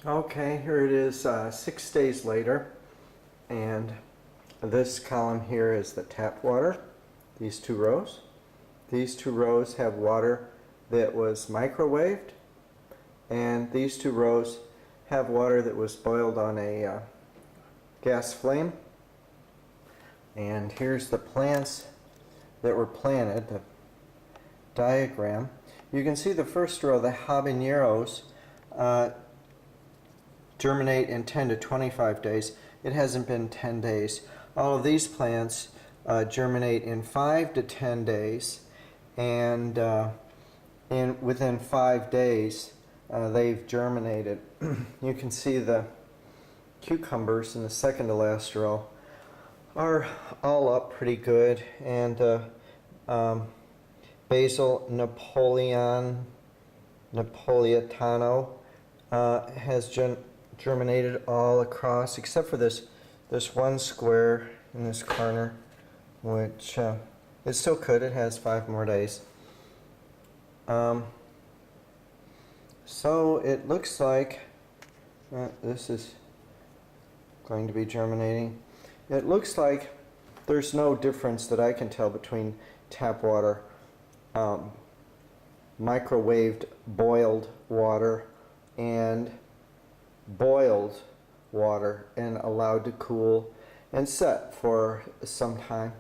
Okay, here it is 6 days later, and this column here is the tap water, these two rows. These two rows have water that was microwaved, and these two rows have water that was boiled on a gas flame. And here's the plants that were planted, the diagram. You can see the first row, the habaneros, germinate in 10 to 25 days. It hasn't been 10 days. All of these plants germinate in 5 to 10 days, and within 5 days they've germinated. You can see the cucumbers in the second to last row are all up pretty good, and basil Napolitano has germinated all across, except for this one square in this corner, which it still could. It has 5 more days. So it looks like this is going to be germinating. It looks like there's no difference that I can tell between tap water, microwaved boiled water, and boiled water and allowed to cool and set for some time.